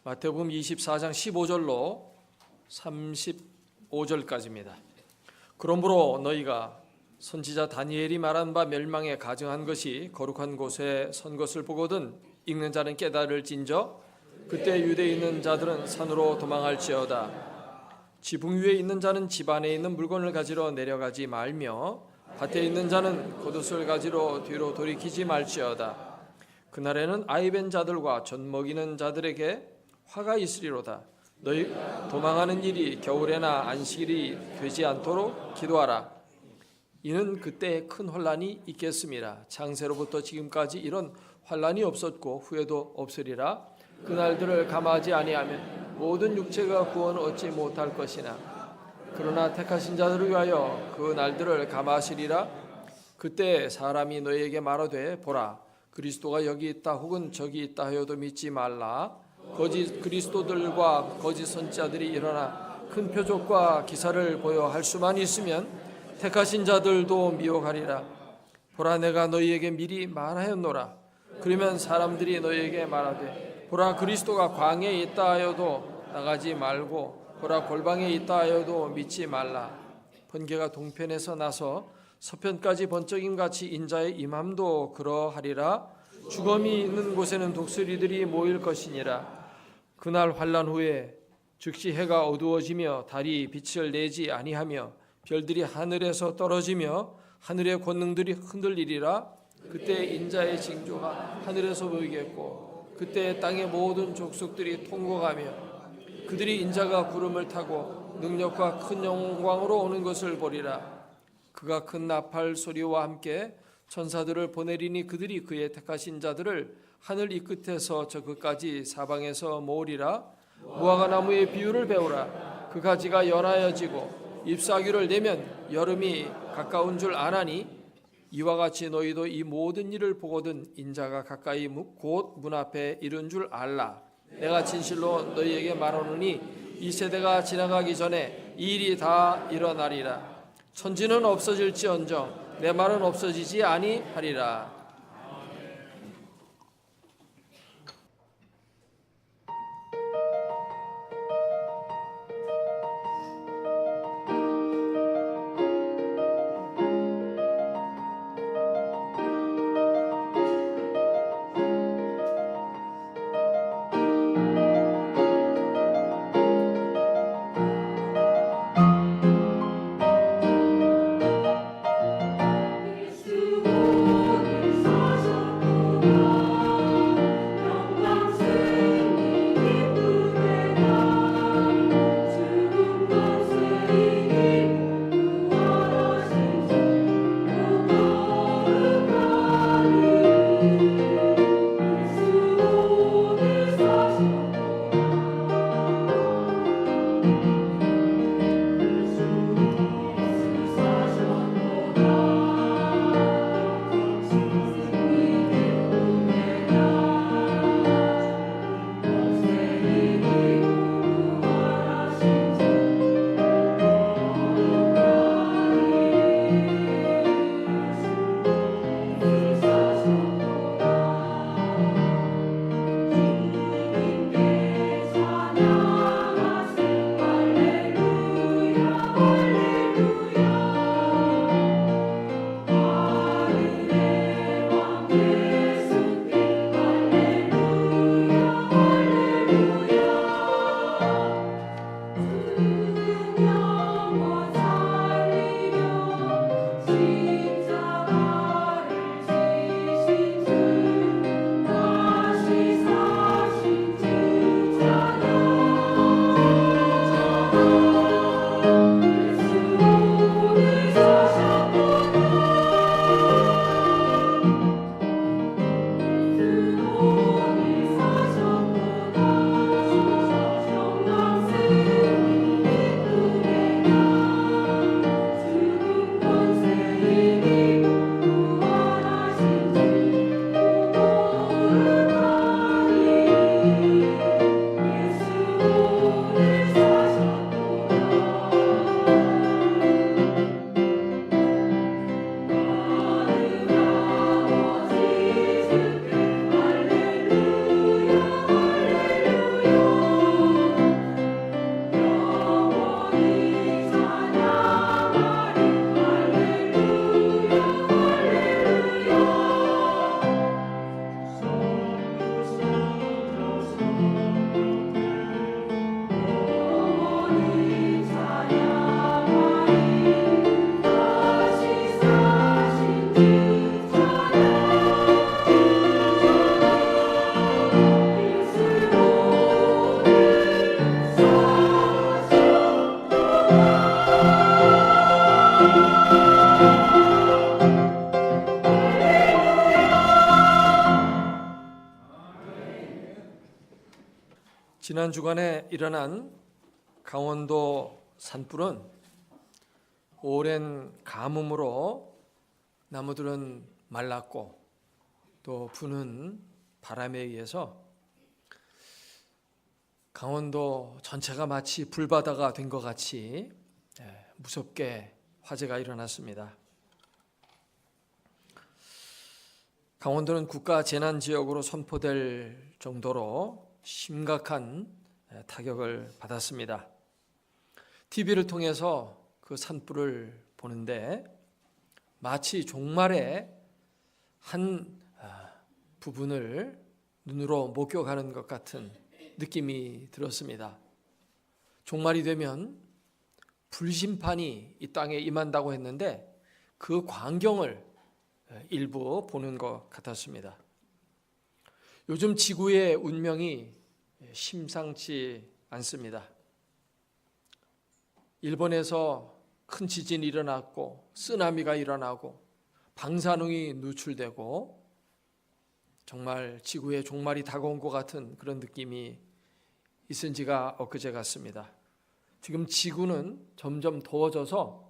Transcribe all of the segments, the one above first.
마태복음 24장 15절로 35절까지입니다. 그러므로 너희가 선지자 다니엘이 말한 바 멸망에 가증한 것이 거룩한 곳에 선 것을 보거든 읽는 자는 깨달을진저 그때 유대에 있는 자들은 산으로 도망할지어다. 지붕 위에 있는 자는 집 안에 있는 물건을 가지러 내려가지 말며 밭에 있는 자는 겉옷을 가지러 뒤로 돌이키지 말지어다. 그날에는 아이벤 자들과 젖 먹이는 자들에게 화가 있으리로다. 너희 도망하는 일이 겨울에나 안식일이 되지 않도록 기도하라. 이는 그때에 큰 혼란이 있겠습니다. 창세로부터 지금까지 이런 환란이 없었고 후에도 없으리라. 그날들을 감하지 아니하면 모든 육체가 구원을 얻지 못할 것이나 그러나 택하신 자들을 위하여 그 날들을 감하시리라. 그때 사람이 너희에게 말하되 보라 그리스도가 여기 있다 혹은 저기 있다 하여도 믿지 말라. 거짓 그리스도들과 거짓 선지자들이 일어나 큰 표적과 기사를 보여 할 수만 있으면 택하신 자들도 미혹하리라. 보라 내가 너희에게 미리 말하였노라. 그러면 사람들이 너희에게 말하되 보라 그리스도가 광야에 있다 하여도 나가지 말고 보라 골방에 있다 하여도 믿지 말라. 번개가 동편에서 나서 서편까지 번쩍임같이 인자의 임함도 그러하리라. 죽음이 있는 곳에는 독수리들이 모일 것이니라. 그날 환난 후에 즉시 해가 어두워지며 달이 빛을 내지 아니하며 별들이 하늘에서 떨어지며 하늘의 권능들이 흔들리리라. 그때 인자의 징조가 하늘에서 보이겠고 그때 땅의 모든 족속들이 통곡하며 그들이 인자가 구름을 타고 능력과 큰 영광으로 오는 것을 보리라. 그가 큰 나팔 소리와 함께 천사들을 보내리니 그들이 그의 택하신 자들을 하늘 이 끝에서 저 끝까지 사방에서 모으리라. 무화과 나무의 비유를 배우라. 그 가지가 연하여지고 잎사귀를 내면 여름이 가까운 줄 아나니 이와 같이 너희도 이 모든 일을 보거든 인자가 가까이 곧 문 앞에 이른 줄 알라. 내가 진실로 너희에게 말하노니 이 세대가 지나가기 전에 이 일이 다 일어나리라. 천지는 없어질지언정 내 말은 없어지지 아니하리라. 지난 주간에 일어난 강원도 산불은 오랜 가뭄으로 나무들은 말랐고 또 부는 바람에 의해서 강원도 전체가 마치 불바다가 된 것 같이 무섭게 화재가 일어났습니다. 강원도는 국가 재난지역으로 선포될 정도로 심각한 타격을 받았습니다. TV를 통해서 그 산불을 보는데 마치 종말의 한 부분을 눈으로 목격하는 것 같은 느낌이 들었습니다. 종말이 되면 불심판이 이 땅에 임한다고 했는데 그 광경을 일부 보는 것 같았습니다. 요즘 지구의 운명이 심상치 않습니다. 일본에서 큰 지진이 일어났고 쓰나미가 일어나고 방사능이 누출되고 정말 지구의 종말이 다가온 것 같은 그런 느낌이 있은 지가 엊그제 같습니다. 지금 지구는 점점 더워져서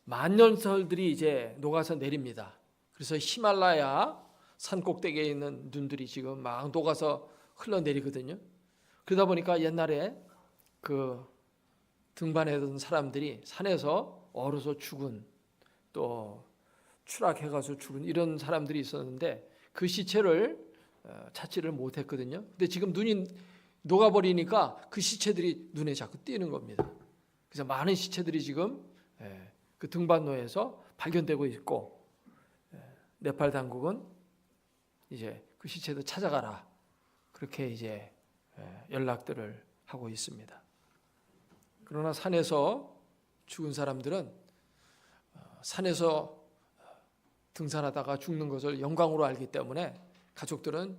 만년설들이 이제 녹아서 내립니다. 그래서 히말라야 산 꼭대기에 있는 눈들이 지금 막 녹아서 흘러내리거든요. 그러다 보니까 옛날에 그 등반하던 사람들이 산에서 얼어서 죽은 또 추락해가서 죽은 이런 사람들이 있었는데 그 시체를 찾지를 못했거든요. 근데 지금 눈이 녹아버리니까 그 시체들이 눈에 자꾸 띄는 겁니다. 그래서 많은 시체들이 지금 그 등반로에서 발견되고 있고 네팔 당국은 이제 그 시체들 찾아가라 그렇게 이제 연락들을 하고 있습니다. 그러나 산에서 죽은 사람들은 산에서 등산하다가 죽는 것을 영광으로 알기 때문에 가족들은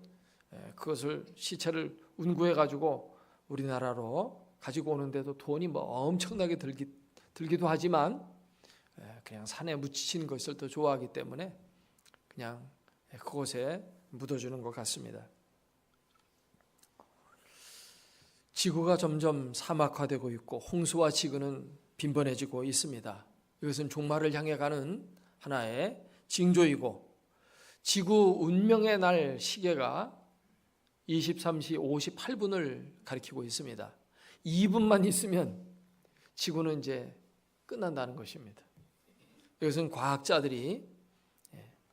그것을 시체를 운구해 가지고 우리나라로 가지고 오는데도 돈이 뭐 엄청나게 들기도 하지만 그냥 산에 묻히는 것을 더 좋아하기 때문에 그냥 그곳에 묻어주는 것 같습니다. 지구가 점점 사막화되고 있고 홍수와 지구는 빈번해지고 있습니다. 이것은 종말을 향해 가는 하나의 징조이고 지구 운명의 날 시계가 23시 58분을 가리키고 있습니다. 2분만 있으면 지구는 이제 끝난다는 것입니다. 이것은 과학자들이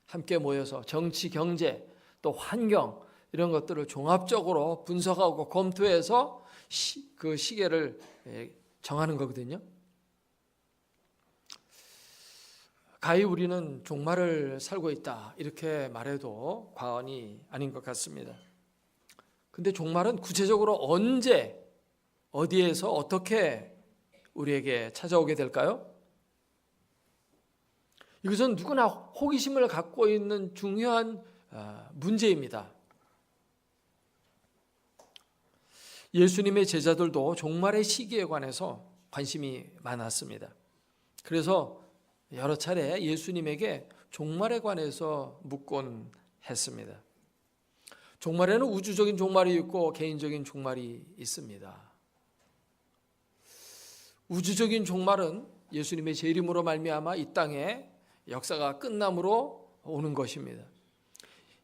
함께 모여서 정치, 경제, 또 환경 이런 것들을 종합적으로 분석하고 검토해서 그 시계를 정하는 거거든요. 가히 우리는 종말을 살고 있다 이렇게 말해도 과언이 아닌 것 같습니다. 근데 종말은 구체적으로 언제 어디에서 어떻게 우리에게 찾아오게 될까요? 이것은 누구나 호기심을 갖고 있는 중요한 문제입니다. 예수님의 제자들도 종말의 시기에 관해서 관심이 많았습니다. 그래서 여러 차례 예수님에게 종말에 관해서 묻곤 했습니다. 종말에는 우주적인 종말이 있고 개인적인 종말이 있습니다. 우주적인 종말은 예수님의 재림으로 말미암아 이 땅에 역사가 끝남으로 오는 것입니다.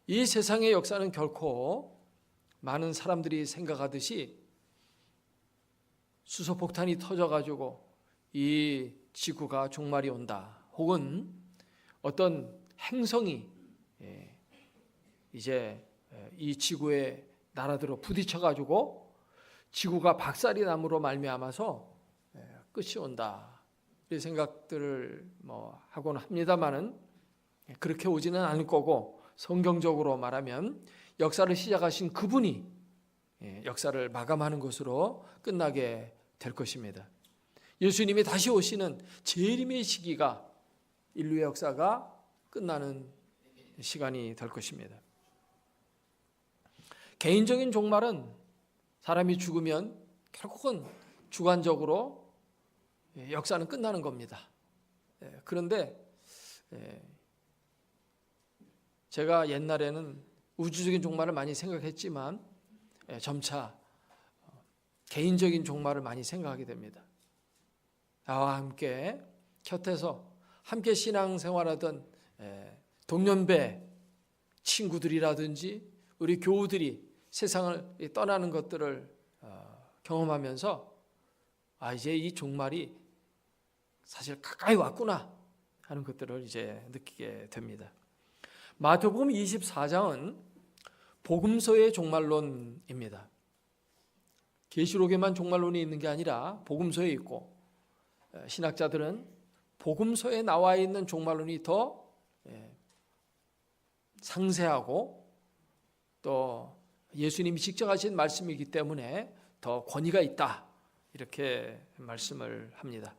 이 세상의 역사는 결코 많은 사람들이 생각하듯이 수소폭탄이 터져가지고 이 지구가 종말이 온다. 혹은 어떤 행성이 이제 이 지구에 나라들어 부딪혀가지고 지구가 박살이 남으로 말미암아서 끝이 온다. 이 생각들을 하곤 합니다만은 그렇게 오지는 않을 거고 성경적으로 말하면 역사를 시작하신 그분이 역사를 마감하는 것으로 끝나게 될 것입니다. 예수님이 다시 오시는 재림의 시기가 인류의 역사가 끝나는 시간이 될 것입니다. 개인적인 종말은 사람이 죽으면 결국은 주관적으로 역사는 끝나는 겁니다. 그런데 제가 옛날에는 우주적인 종말을 많이 생각했지만 점차 개인적인 종말을 많이 생각하게 됩니다. 나와 함께 곁에서 함께 신앙생활하던 동년배 친구들이라든지 우리 교우들이 세상을 떠나는 것들을 경험하면서 이제 이 종말이 사실 가까이 왔구나 하는 것들을 이제 느끼게 됩니다. 마태복음 24장은 복음서의 종말론입니다. 계시록에만 종말론이 있는 게 아니라 복음서에 있고, 신학자들은 복음서에 나와 있는 종말론이 더 상세하고 또 예수님이 직접 하신 말씀이기 때문에 더 권위가 있다, 이렇게 말씀을 합니다.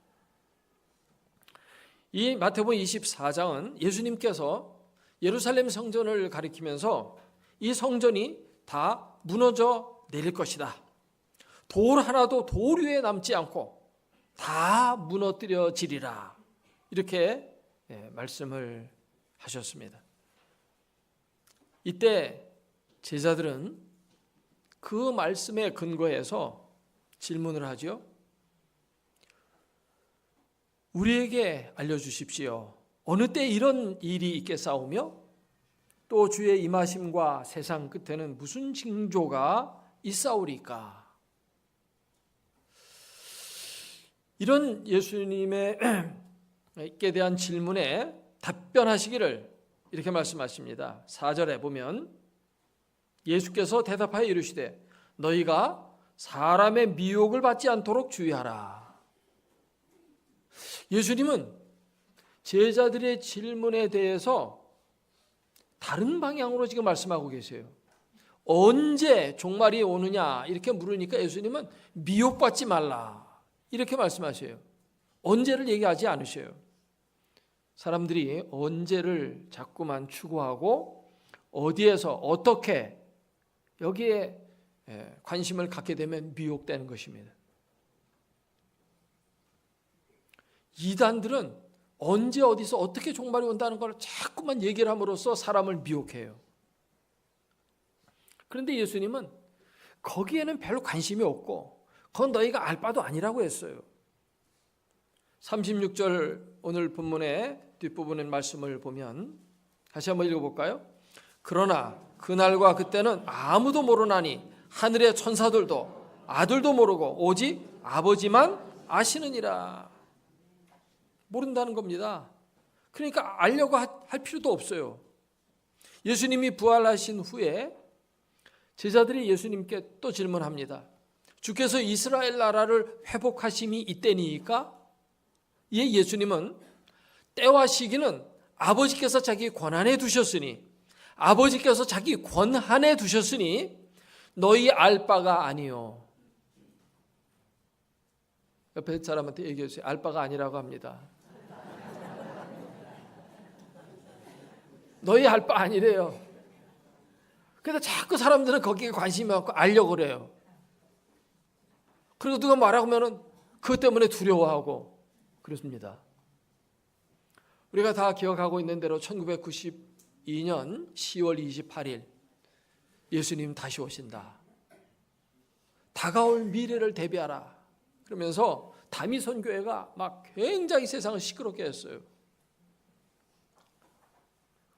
이 마태복음 24장은 예수님께서 예루살렘 성전을 가리키면서 이 성전이 다 무너져 내릴 것이다, 돌 하나도 돌 위에 남지 않고 다 무너뜨려지리라, 이렇게 말씀을 하셨습니다. 이때 제자들은 그 말씀에 근거해서 질문을 하죠. 우리에게 알려주십시오. 어느 때 이런 일이 있겠사오며 또 주의 임하심과 세상 끝에는 무슨 징조가 있사오리까? 이런 예수님에게 대한 질문에 답변하시기를 이렇게 말씀하십니다. 4절에 보면 예수께서 대답하여 이르시되 너희가 사람의 미혹을 받지 않도록 주의하라. 예수님은 제자들의 질문에 대해서 다른 방향으로 지금 말씀하고 계세요. 언제 종말이 오느냐 이렇게 물으니까 예수님은 미혹받지 말라 이렇게 말씀하셔요. 언제를 얘기하지 않으셔요. 사람들이 언제를 자꾸만 추구하고 어디에서 어떻게 여기에 관심을 갖게 되면 미혹되는 것입니다. 이단들은 언제 어디서 어떻게 종말이 온다는 걸 자꾸만 얘기를 함으로써 사람을 미혹해요. 그런데 예수님은 거기에는 별로 관심이 없고 그건 너희가 알 바도 아니라고 했어요. 36절 오늘 본문의 뒷부분의 말씀을 보면 다시 한번 읽어볼까요? 그러나 그날과 그때는 아무도 모르나니 하늘의 천사들도 아들도 모르고 오직 아버지만 아시느니라. 모른다는 겁니다. 그러니까 알려고 할 필요도 없어요. 예수님이 부활하신 후에 제자들이 예수님께 또 질문합니다. 주께서 이스라엘 나라를 회복하심이 이때니까? 예, 예수님은 때와 시기는 아버지께서 자기 권한에 두셨으니 아버지께서 자기 권한에 두셨으니 너희 알 바가 아니요. 옆에 사람한테 얘기해 주세요. 알 바가 아니라고 합니다. 너희 알 바 아니래요. 그래서 자꾸 사람들은 거기에 관심이 많고 알려고 그래요. 그리고 누가 말하고 하면은 그것 때문에 두려워하고 그렇습니다. 우리가 다 기억하고 있는 대로 1992년 10월 28일 예수님 다시 오신다. 다가올 미래를 대비하라. 그러면서 다미선교회가 막 굉장히 세상을 시끄럽게 했어요.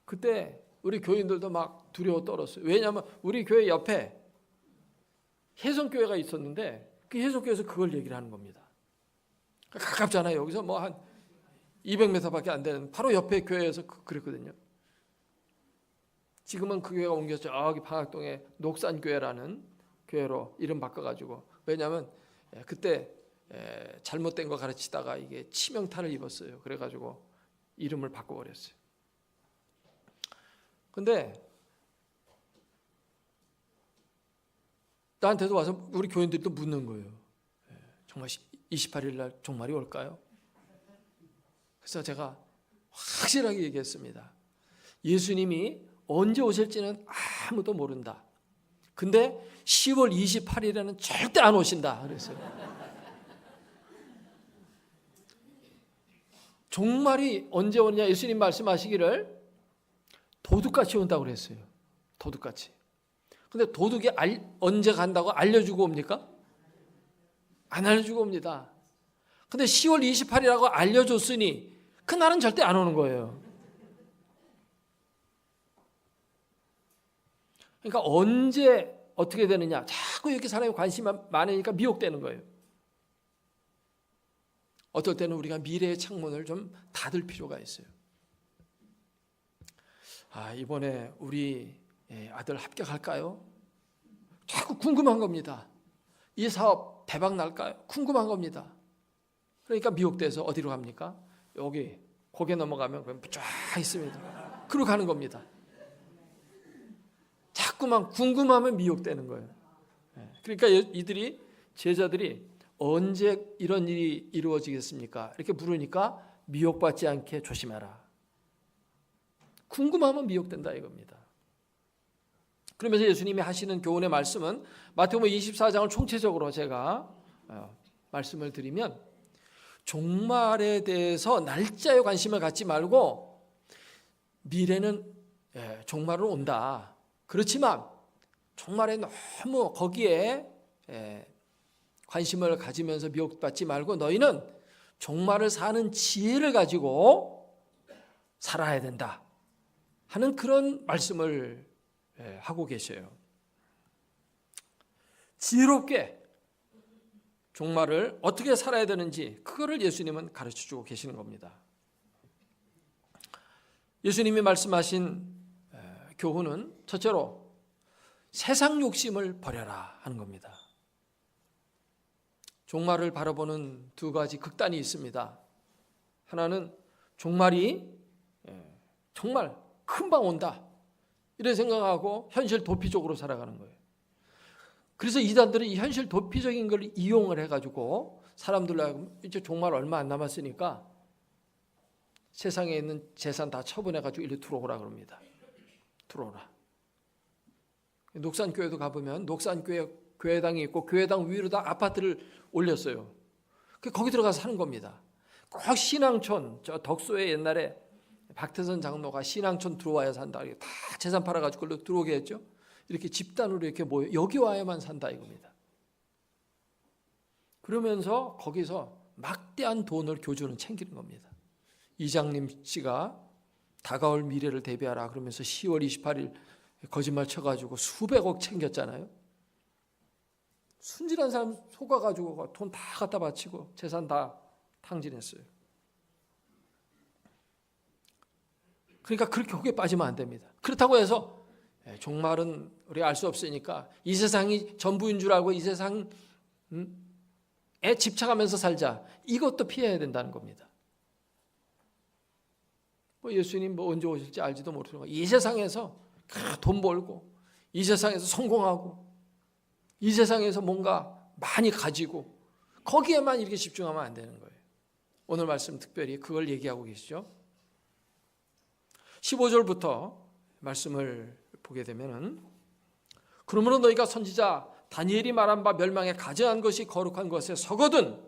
그때 우리 교인들도 막 두려워 떨었어요. 왜냐하면 우리 교회 옆에 혜성교회가 있었는데 그 혜성교회에서 그걸 얘기를 하는 겁니다. 가깝잖아요. 여기서 뭐 한 200m밖에 안 되는 바로 옆에 교회에서 그랬거든요. 지금은 그 교회가 옮겨서 저기 방학동에 녹산교회라는 교회로 이름 바꿔가지고, 왜냐하면 그때 잘못된 거 가르치다가 이게 치명타를 입었어요. 그래가지고 이름을 바꿔버렸어요. 근데 나한테도 와서 우리 교인들도 묻는 거예요. 정말 28일 날 종말이 올까요? 그래서 제가 확실하게 얘기했습니다. 예수님이 언제 오실지는 아무도 모른다. 근데 10월 28일에는 절대 안 오신다 그랬어요. 종말이 언제 오느냐, 예수님 말씀하시기를 도둑같이 온다고 그랬어요. 도둑같이. 근데 도둑이 언제 간다고 알려주고 옵니까? 안 알려주고 옵니다. 근데 10월 28일이라고 알려줬으니 그날은 절대 안 오는 거예요. 그러니까 언제 어떻게 되느냐, 자꾸 이렇게 사람이 관심이 많으니까 미혹되는 거예요. 어떨 때는 우리가 미래의 창문을 좀 닫을 필요가 있어요. 이번에 우리 아들 합격할까요? 자꾸 궁금한 겁니다. 이 사업 대박 날까요? 궁금한 겁니다. 그러니까 미혹돼서 어디로 갑니까? 여기 고개 넘어가면 그냥 쫙 있습니다. 그러고 가는 겁니다. 자꾸만 궁금하면 미혹되는 거예요. 그러니까 이들이, 제자들이 언제 이런 일이 이루어지겠습니까? 이렇게 물으니까 미혹받지 않게 조심해라. 궁금하면 미혹된다 이겁니다. 그러면서 예수님이 하시는 교훈의 말씀은 마태복음 24장을 총체적으로 제가 말씀을 드리면, 종말에 대해서 날짜에 관심을 갖지 말고 미래는 종말은 온다. 그렇지만 종말에 너무 거기에 관심을 가지면서 미혹받지 말고 너희는 종말을 사는 지혜를 가지고 살아야 된다 하는 그런 말씀을 하고 계셔요. 지혜롭게 종말을 어떻게 살아야 되는지 그거를 예수님은 가르쳐주고 계시는 겁니다. 예수님이 말씀하신 교훈은 첫째로 세상 욕심을 버려라 하는 겁니다. 종말을 바라보는 두 가지 극단이 있습니다. 하나는 종말이 정말 금방 온다 이런 생각하고 현실 도피적으로 살아가는 거예요. 그래서 이단들은 이 현실 도피적인 걸 이용을 해가지고 사람들로 이제 종말 얼마 안 남았으니까 세상에 있는 재산 다 처분해가지고 이리 들어오라 그럽니다. 들어오라. 녹산교회도 가보면 녹산교회 교회당이 있고 교회당 위로 다 아파트를 올렸어요. 거기 들어가서 사는 겁니다. 꼭 신앙촌, 저 덕소에 옛날에 박태선 장로가 신앙촌 들어와야 산다. 다 재산 팔아가지고 그걸로 들어오게 했죠. 이렇게 집단으로 이렇게 모여 여기 와야만 산다 이겁니다. 그러면서 거기서 막대한 돈을 교주는 챙기는 겁니다. 이장님 씨가 다가올 미래를 대비하라 그러면서 10월 28일 거짓말 쳐가지고 수백억 챙겼잖아요. 순진한 사람 속아가지고 돈 다 갖다 바치고 재산 다 탕진했어요. 그러니까 그렇게 혹에 빠지면 안 됩니다. 그렇다고 해서 종말은 우리가 알 수 없으니까 이 세상이 전부인 줄 알고 이 세상에 집착하면서 살자. 이것도 피해야 된다는 겁니다. 예수님 언제 오실지 알지도 모르는 거예요. 이 세상에서 돈 벌고 이 세상에서 성공하고 이 세상에서 뭔가 많이 가지고 거기에만 이렇게 집중하면 안 되는 거예요. 오늘 말씀 특별히 그걸 얘기하고 계시죠. 15절부터 말씀을 보게 되면은 그러므로 너희가 선지자 다니엘이 말한 바 멸망에 가증한 것이 거룩한 것에 서거든.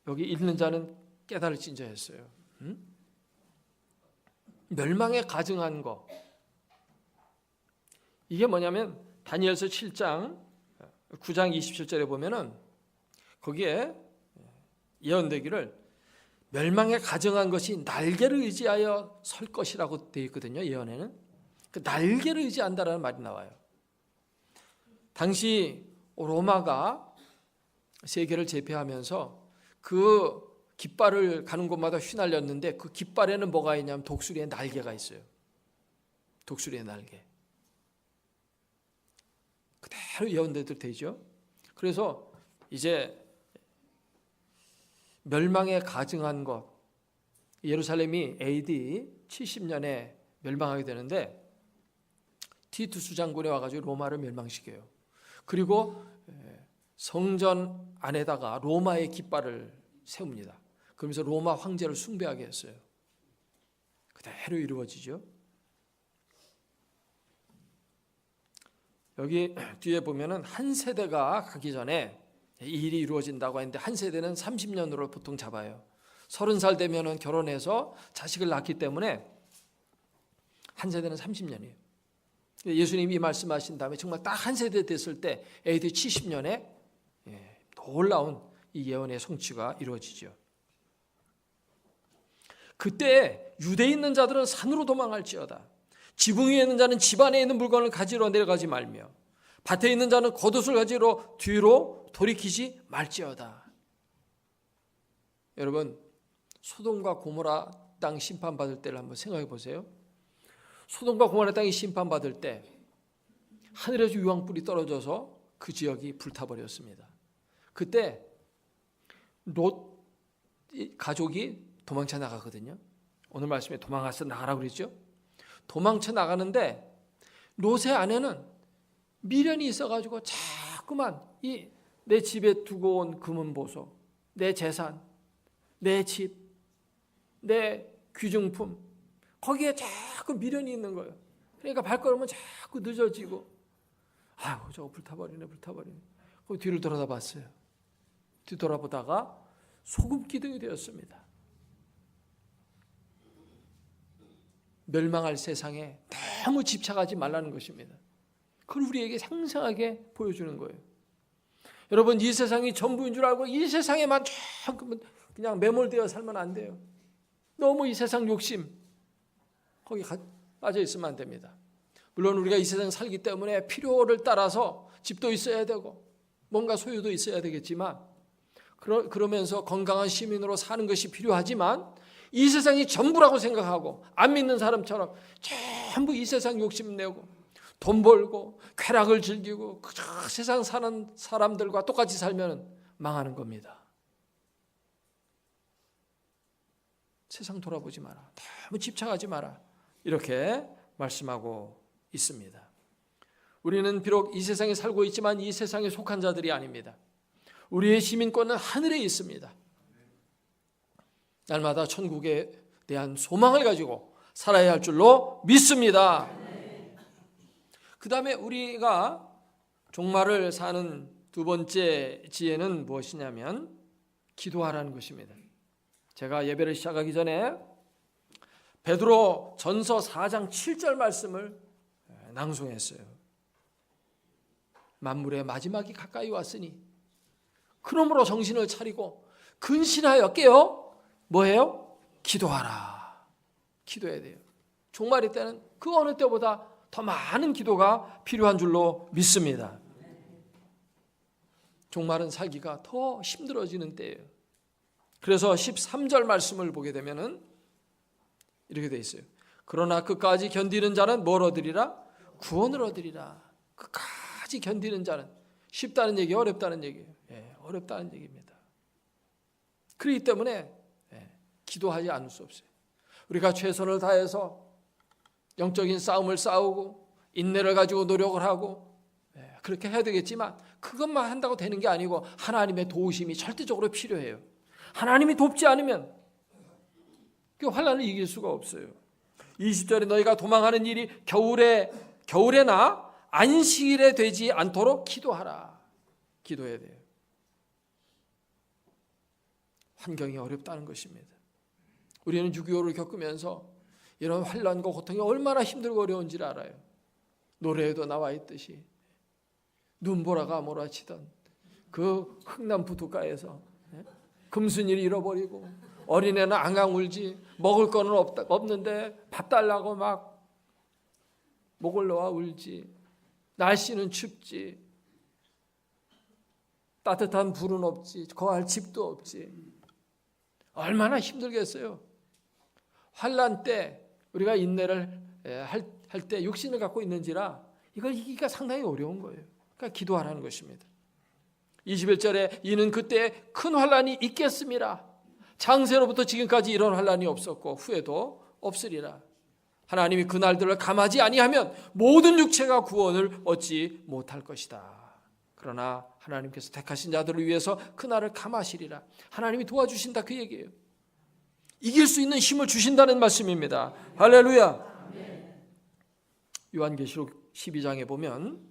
여기 읽는 자는 깨달을진저 했어요. 멸망에 가증한 거. 이게 뭐냐면 다니엘서 7장 9장 27절에 보면은 거기에 예언되기를 멸망에 가증한 것이 날개를 의지하여 설 것이라고 되어 있거든요. 예언에는 그 날개를 의지한다라는 말이 나와요. 당시 로마가 세계를 제패하면서 그 깃발을 가는 곳마다 휘날렸는데 그 깃발에는 뭐가 있냐면 독수리의 날개가 있어요. 독수리의 날개. 그대로 예언대로 되죠. 그래서 이제 멸망에 가증한 것, 예루살렘이 AD 70년에 멸망하게 되는데 티투스 장군이 와가지고 로마를 멸망시켜요. 그리고 성전 안에다가 로마의 깃발을 세웁니다. 그러면서 로마 황제를 숭배하게 했어요. 그대로 이루어지죠. 여기 뒤에 보면은 한 세대가 가기 전에 이 일이 이루어진다고 하는데 한 세대는 30년으로 보통 잡아요. 30살 되면은 결혼해서 자식을 낳기 때문에 한 세대는 30년이에요. 예수님이 말씀하신 다음에 정말 딱 한 세대 됐을 때 AD 70년에 놀라운 이 예언의 성취가 이루어지죠. 그때 유대에 있는 자들은 산으로 도망할지어다. 지붕 위에 있는 자는 집 안에 있는 물건을 가지러 내려가지 말며 밭에 있는 자는 겉옷을 가지러 뒤로 돌이키지 말지어다. 여러분, 소돔과 고모라 땅 심판받을 때를 한번 생각해 보세요. 소돔과 고모라 땅이 심판받을 때 하늘에서 유황불이 떨어져서 그 지역이 불타버렸습니다. 그때 롯 가족이 도망쳐 나가거든요. 오늘 말씀에 도망가서 나가라고 그랬죠. 도망쳐 나가는데 롯의 아내는 미련이 있어가지고 자꾸만 내 집에 두고 온 금은 보석, 내 재산, 내 집, 내 귀중품, 거기에 자꾸 미련이 있는 거예요. 그러니까 발걸음은 자꾸 늦어지고, 아이고 저거 불타버리네. 그 뒤를 돌아봤어요. 뒤돌아보다가 소금 기둥이 되었습니다. 멸망할 세상에 너무 집착하지 말라는 것입니다. 그걸 우리에게 상상하게 보여주는 거예요. 여러분, 이 세상이 전부인 줄 알고 이 세상에만 그냥 매몰되어 살면 안 돼요. 너무 이 세상 욕심 거기 빠져 있으면 안 됩니다. 물론 우리가 이 세상 살기 때문에 필요를 따라서 집도 있어야 되고 뭔가 소유도 있어야 되겠지만, 그러면서 건강한 시민으로 사는 것이 필요하지만, 이 세상이 전부라고 생각하고 안 믿는 사람처럼 전부 이 세상 욕심내고 돈 벌고 쾌락을 즐기고 그 세상 사는 사람들과 똑같이 살면 망하는 겁니다. 세상 돌아보지 마라. 너무 집착하지 마라. 이렇게 말씀하고 있습니다. 우리는 비록 이 세상에 살고 있지만 이 세상에 속한 자들이 아닙니다. 우리의 시민권은 하늘에 있습니다. 날마다 천국에 대한 소망을 가지고 살아야 할 줄로 믿습니다. 그 다음에 우리가 종말을 사는 두 번째 지혜는 무엇이냐면 기도하라는 것입니다. 제가 예배를 시작하기 전에 베드로 전서 4장 7절 말씀을 낭송했어요. 만물의 마지막이 가까이 왔으니 그러므로 정신을 차리고 근신하여 깨어 뭐예요? 기도하라. 기도해야 돼요. 종말의 때는 그 어느 때보다 더 많은 기도가 필요한 줄로 믿습니다. 종말은 살기가 더 힘들어지는 때예요. 그래서 13절 말씀을 보게 되면은 이렇게 돼 있어요. 그러나 끝까지 견디는 자는 뭘 얻으리라? 구원을 얻으리라. 끝까지 견디는 자는, 쉽다는 얘기, 어렵다는 얘기예요. 어렵다는 얘기입니다. 그렇기 때문에 기도하지 않을 수 없어요. 우리가 최선을 다해서 영적인 싸움을 싸우고 인내를 가지고 노력을 하고 그렇게 해야 되겠지만, 그것만 한다고 되는 게 아니고 하나님의 도우심이 절대적으로 필요해요. 하나님이 돕지 않으면 그 환난을 이길 수가 없어요. 20절에 너희가 도망하는 일이 겨울에나 안식일에 되지 않도록 기도하라. 기도해야 돼요. 환경이 어렵다는 것입니다. 우리는 6.25를 겪으면서 이런 환난과 고통이 얼마나 힘들고 어려운지를 알아요. 노래에도 나와 있듯이 눈보라가 몰아치던 그 흥남 부둣가에서 금순이를 잃어버리고 어린애는 앙앙 울지, 먹을 거는 없는데 밥 달라고 막 목을 놓아 울지, 날씨는 춥지, 따뜻한 불은 없지, 거할 집도 없지. 얼마나 힘들겠어요. 환난 때 우리가 인내를 할 때 육신을 갖고 있는지라 이걸 이기기가 상당히 어려운 거예요. 그러니까 기도하라는 것입니다. 21절에 이는 그때 큰 환난이 있겠음이라. 창세로부터 지금까지 이런 환난이 없었고 후에도 없으리라. 하나님이 그 날들을 감하지 아니하면 모든 육체가 구원을 얻지 못할 것이다. 그러나 하나님께서 택하신 자들을 위해서 그 날을 감하시리라. 하나님이 도와주신다, 그 얘기예요. 이길 수 있는 힘을 주신다는 말씀입니다. 할렐루야. 요한계시록 12장에 보면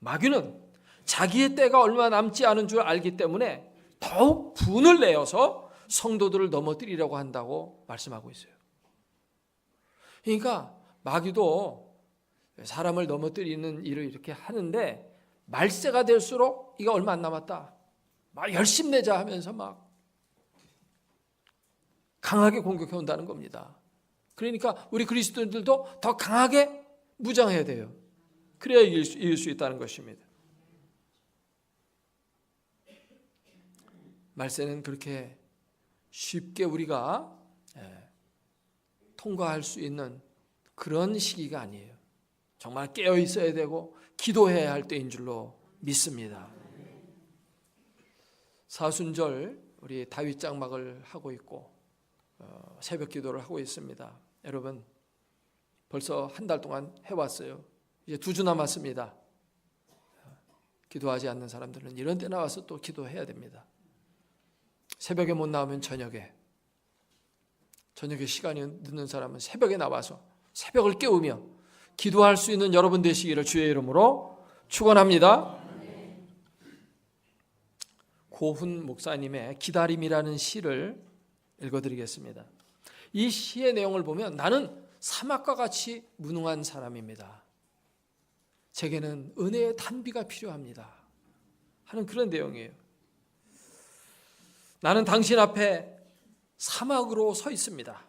마귀는 자기의 때가 얼마 남지 않은 줄 알기 때문에 더욱 분을 내어서 성도들을 넘어뜨리려고 한다고 말씀하고 있어요. 그러니까 마귀도 사람을 넘어뜨리는 일을 이렇게 하는데 말세가 될수록 이거 얼마 안 남았다. 막 열심 내자 하면서 막 강하게 공격해 온다는 겁니다. 그러니까 우리 그리스도인들도 더 강하게 무장해야 돼요. 그래야 이길 수 있다는 것입니다. 말세는 그렇게 쉽게 우리가 통과할 수 있는 그런 시기가 아니에요. 정말 깨어 있어야 되고 기도해야 할 때인 줄로 믿습니다. 사순절 우리 다윗 장막을 하고 있고 새벽 기도를 하고 있습니다. 여러분 벌써 한 달 동안 해왔어요. 이제 2주 남았습니다. 기도하지 않는 사람들은 이런 때 나와서 또 기도해야 됩니다. 새벽에 못 나오면 저녁에 시간이 늦는 사람은 새벽에 나와서 새벽을 깨우며 기도할 수 있는 여러분 되시기를 주의 이름으로 축원합니다. 고훈 목사님의 기다림이라는 시를 읽어드리겠습니다. 이 시의 내용을 보면 나는 사막과 같이 무능한 사람입니다. 제게는 은혜의 단비가 필요합니다 하는 그런 내용이에요. 나는 당신 앞에 사막으로 서 있습니다.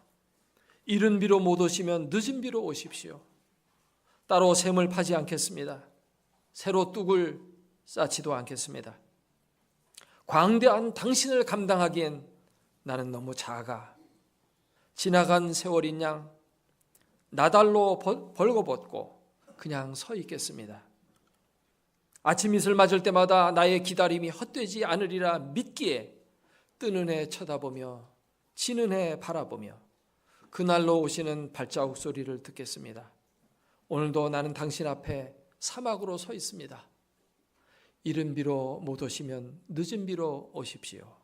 이른 비로 못 오시면 늦은 비로 오십시오. 따로 샘을 파지 않겠습니다. 새로 뚝을 쌓지도 않겠습니다. 광대한 당신을 감당하기엔 나는 너무 작아. 지나간 세월인 양 나달로 벌거벗고 그냥 서 있겠습니다. 아침 이슬 맞을 때마다 나의 기다림이 헛되지 않으리라 믿기에 뜨는 해 쳐다보며 지는 해 바라보며 그날로 오시는 발자국 소리를 듣겠습니다. 오늘도 나는 당신 앞에 사막으로 서 있습니다. 이른 비로 못 오시면 늦은 비로 오십시오.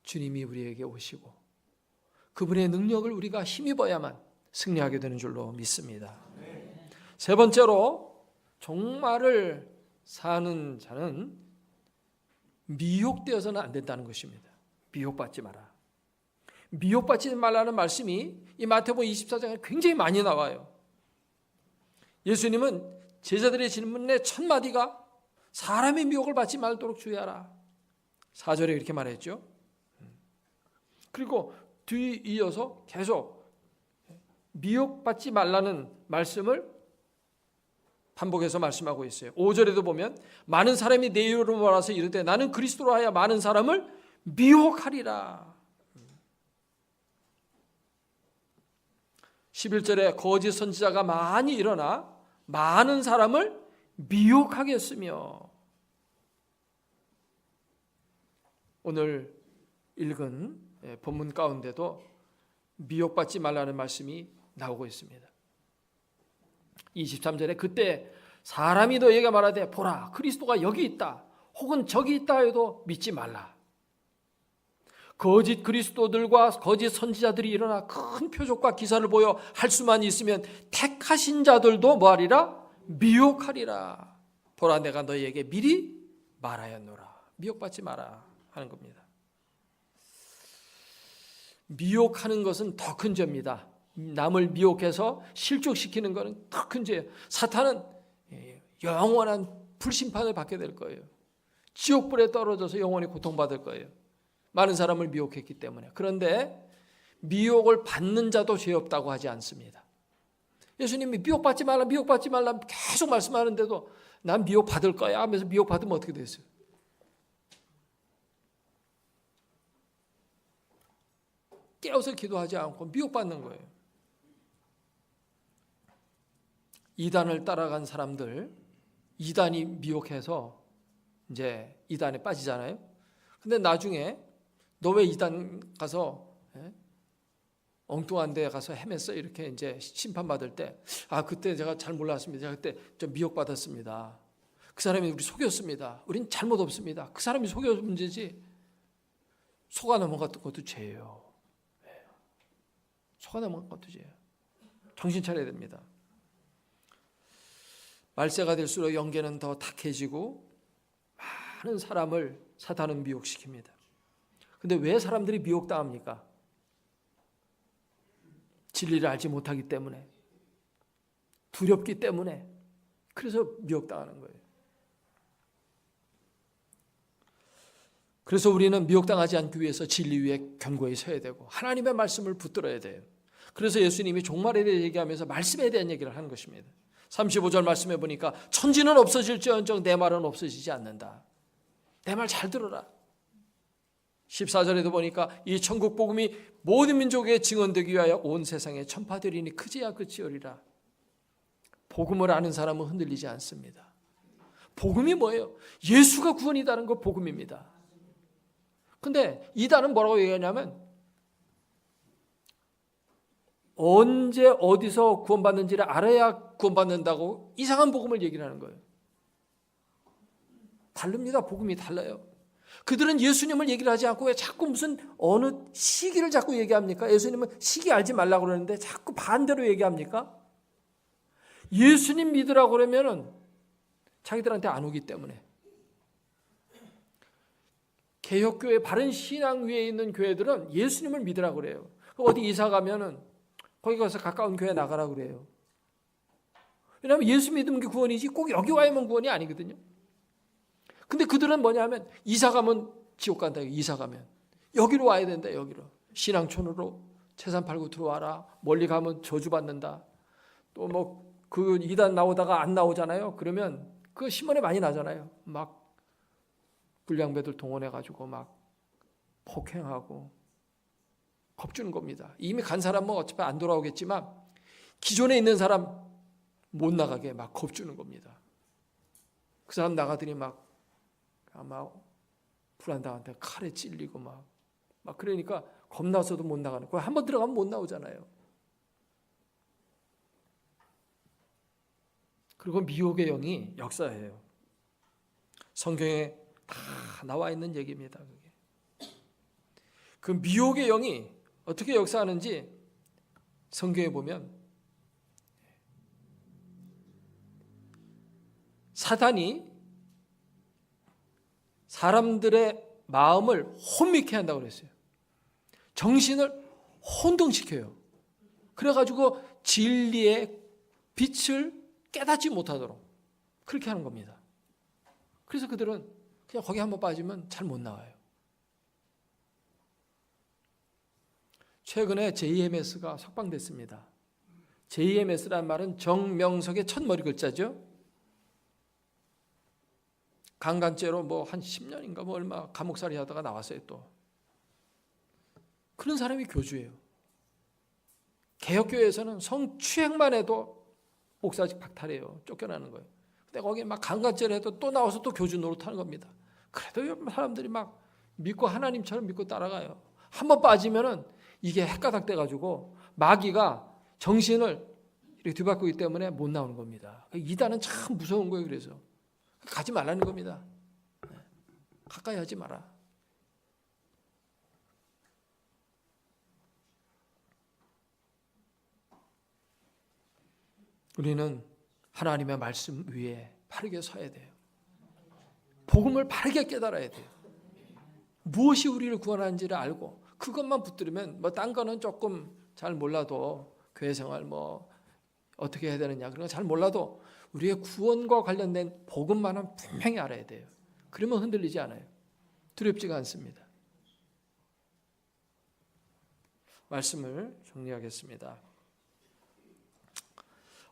주님이 우리에게 오시고 그분의 능력을 우리가 힘입어야만 승리하게 되는 줄로 믿습니다. 세 번째로 종말을 사는 자는 미혹되어서는 안 된다는 것입니다. 미혹받지 마라. 미혹받지 말라는 말씀이 이 마태복음 24장에 굉장히 많이 나와요. 예수님은 제자들의 질문의 첫 마디가 사람의 미혹을 받지 말도록 주의하라. 4절에 이렇게 말했죠. 그리고 뒤이어서 계속 미혹받지 말라는 말씀을 반복해서 말씀하고 있어요. 5절에도 보면 많은 사람이 내 이름으로 와서 이르되 나는 그리스도로 하여 많은 사람을 미혹하리라. 11절에 거짓 선지자가 많이 일어나 많은 사람을 미혹하겠으며, 오늘 읽은 본문 가운데도 미혹받지 말라는 말씀이 나오고 있습니다. 23절에 그때 사람이 너에게 말하되 보라 그리스도가 여기 있다 혹은 저기 있다 해도 믿지 말라. 거짓 그리스도들과 거짓 선지자들이 일어나 큰 표적과 기사를 보여 할 수만 있으면 택하신 자들도 뭐하리라? 미혹하리라. 보라 내가 너희에게 미리 말하였노라. 미혹받지 마라 하는 겁니다. 미혹하는 것은 더 큰 죄입니다. 남을 미혹해서 실족시키는 것은 더 큰 죄예요. 사탄은 영원한 불심판을 받게 될 거예요. 지옥불에 떨어져서 영원히 고통받을 거예요. 많은 사람을 미혹했기 때문에. 그런데 미혹을 받는 자도 죄 없다고 하지 않습니다. 예수님이 미혹받지 말라 미혹받지 말라 계속 말씀하는데도 난 미혹받을 거야 하면서 미혹받으면 어떻게 됐어요? 깨어서 기도하지 않고 미혹받는 거예요. 이단을 따라간 사람들, 이단이 미혹해서 이제 이단에 빠지잖아요. 근데 나중에 너 왜 이단 가서 엉뚱한 데 가서 헤맸어? 이렇게 이제 심판받을 때, 그때 제가 잘 몰랐습니다. 제가 그때 좀 미혹받았습니다. 그 사람이 우리 속였습니다. 우린 잘못 없습니다. 그 사람이 속여서 문제지 속아 넘어갔던 것도 죄예요. 속아 넘어간 것도 죄예요. 정신 차려야 됩니다. 말세가 될수록 영계는 더 탁해지고 많은 사람을 사탄은 미혹시킵니다. 근데 왜 사람들이 미혹당합니까? 진리를 알지 못하기 때문에. 두렵기 때문에. 그래서 미혹당하는 거예요. 그래서 우리는 미혹당하지 않기 위해서 진리 위에 견고히 서야 되고 하나님의 말씀을 붙들어야 돼요. 그래서 예수님이 종말에 대해 얘기하면서 말씀에 대한 얘기를 하는 것입니다. 35절 말씀해 보니까 천지는 없어질지언정 내 말은 없어지지 않는다. 내 말 잘 들어라. 14절에도 보니까 이 천국 복음이 모든 민족에 증언되기 위하여 온 세상에 전파되리니 그제야 끝이오리라. 복음을 아는 사람은 흔들리지 않습니다. 복음이 뭐예요? 예수가 구원이다는 거 복음입니다. 근데 이단은 뭐라고 얘기하냐면 언제 어디서 구원받는지를 알아야 구원받는다고 이상한 복음을 얘기를 하는 거예요. 다릅니다. 복음이 달라요. 그들은 예수님을 얘기를 하지 않고 왜 자꾸 무슨 어느 시기를 자꾸 얘기합니까? 예수님은 시기 알지 말라고 그러는데 자꾸 반대로 얘기합니까? 예수님 믿으라고 그러면은 자기들한테 안 오기 때문에. 개혁교회 바른 신앙 위에 있는 교회들은 예수님을 믿으라고 그래요. 어디 이사 가면은 거기 가서 가까운 교회 나가라고 그래요. 왜냐하면 예수 믿으면 게 구원이지 꼭 여기 와야만 구원이 아니거든요. 근데 그들은 뭐냐면 이사 가면 지옥 간다. 이사 가면 여기로 와야 된다. 여기로 신앙촌으로 재산 팔고 들어와라. 멀리 가면 저주받는다. 또 뭐 그 이단 나오다가 안 나오잖아요. 그러면 그 신문에 많이 나잖아요. 막 불량배들 동원해가지고 막 폭행하고 겁주는 겁니다. 이미 간 사람은 어차피 안 돌아오겠지만 기존에 있는 사람 못 나가게 막 겁주는 겁니다. 그 사람 나가더니 막 아마 불안당한테 칼에 찔리고 막 그러니까 겁나서도 못 나가는 거예요. 한번 들어가면 못 나오잖아요. 그리고 미혹의 영이 역사해요. 성경에 다 나와 있는 얘기입니다. 그게. 그 미혹의 영이 어떻게 역사하는지 성경에 보면 사단이 사람들의 마음을 혼미케 한다고 그랬어요. 정신을 혼동시켜요. 그래가지고 진리의 빛을 깨닫지 못하도록 그렇게 하는 겁니다. 그래서 그들은 그냥 거기 한번 빠지면 잘 못 나와요. 최근에 JMS가 석방됐습니다. JMS란 말은 정명석의 첫 머리 글자죠. 강간죄로 뭐 한 10년인가 뭐 얼마 감옥살이 하다가 나왔어요 또. 그런 사람이 교주예요. 개혁교회에서는 성추행만 해도 목사직 박탈해요. 쫓겨나는 거예요. 근데 거기 막 강간죄를 해도 또 나와서 또 교주 노릇하는 겁니다. 그래도 사람들이 막 믿고 하나님처럼 믿고 따라가요. 한번 빠지면은 이게 헷가닥 돼가지고 마귀가 정신을 이렇게 뒤바꾸기 때문에 못 나오는 겁니다. 이단은 참 무서운 거예요. 그래서 가지 말라는 겁니다. 가까이 하지 마라. 우리는 하나님의 말씀 위에 바르게 서야 돼요. 복음을 바르게 깨달아야 돼요. 무엇이 우리를 구원하는지를 알고 그것만 붙들으면 뭐 딴 거는 조금 잘 몰라도 교회 생활 뭐 어떻게 해야 되느냐 그런 거 잘 몰라도 우리의 구원과 관련된 복음만은 분명히 알아야 돼요. 그러면 흔들리지 않아요. 두렵지가 않습니다. 말씀을 정리하겠습니다.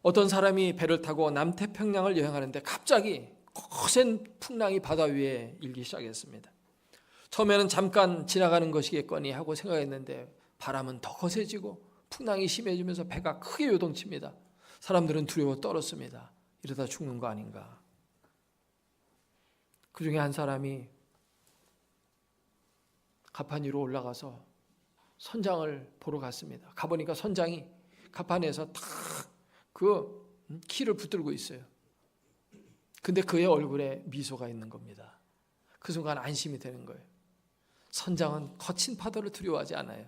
어떤 사람이 배를 타고 남태평양을 여행하는데 갑자기 거센 풍랑이 바다 위에 일기 시작했습니다. 처음에는 잠깐 지나가는 것이겠거니 하고 생각했는데 바람은 더 거세지고 풍랑이 심해지면서 배가 크게 요동칩니다. 사람들은 두려워 떨었습니다. 이러다 죽는 거 아닌가. 그 중에 한 사람이 가판 위로 올라가서 선장을 보러 갔습니다. 가보니까 선장이 가판에서 탁 그 키를 붙들고 있어요. 근데 그의 얼굴에 미소가 있는 겁니다. 그 순간 안심이 되는 거예요. 선장은 거친 파도를 두려워하지 않아요.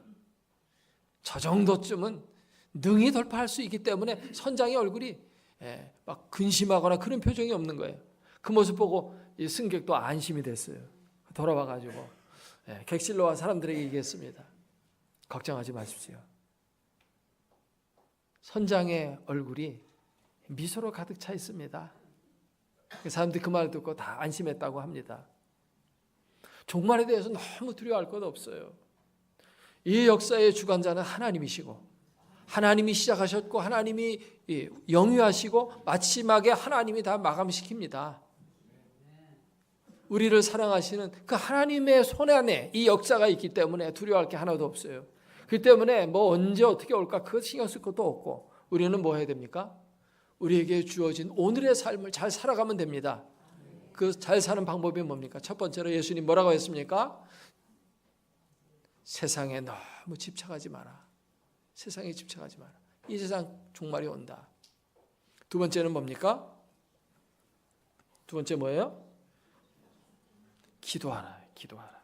저 정도쯤은 능히 돌파할 수 있기 때문에 선장의 얼굴이 막 근심하거나 그런 표정이 없는 거예요. 그 모습 보고 이 승객도 안심이 됐어요. 돌아와가지고 객실로 와 사람들에게 얘기했습니다. 걱정하지 마십시오. 선장의 얼굴이 미소로 가득 차 있습니다. 사람들이 그 말을 듣고 다 안심했다고 합니다. 종말에 대해서 너무 두려워할 것 없어요. 이 역사의 주관자는 하나님이시고 하나님이 시작하셨고 하나님이 영위하시고 마지막에 하나님이 다 마감시킵니다. 우리를 사랑하시는 그 하나님의 손 안에 이 역사가 있기 때문에 두려워할 게 하나도 없어요. 그 때문에 뭐 언제 어떻게 올까 그거 신경 쓸 것도 없고 우리는 뭐 해야 됩니까? 우리에게 주어진 오늘의 삶을 잘 살아가면 됩니다. 그 잘 사는 방법이 뭡니까? 첫 번째로 예수님 뭐라고 했습니까? 세상에 너무 집착하지 마라. 세상에 집착하지 마라. 이 세상 종말이 온다. 두 번째는 뭡니까? 두 번째 뭐예요? 기도하라. 기도하라.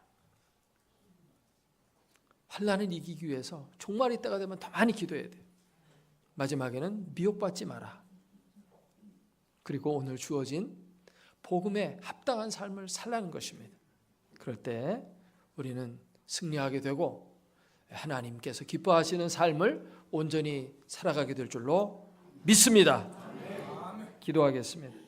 환난을 이기기 위해서 종말이 때가 되면 더 많이 기도해야 돼요. 마지막에는 미혹받지 마라. 그리고 오늘 주어진 복음에 합당한 삶을 살라는 것입니다. 그럴 때 우리는 승리하게 되고 하나님께서 기뻐하시는 삶을 온전히 살아가게 될 줄로 믿습니다. 기도하겠습니다.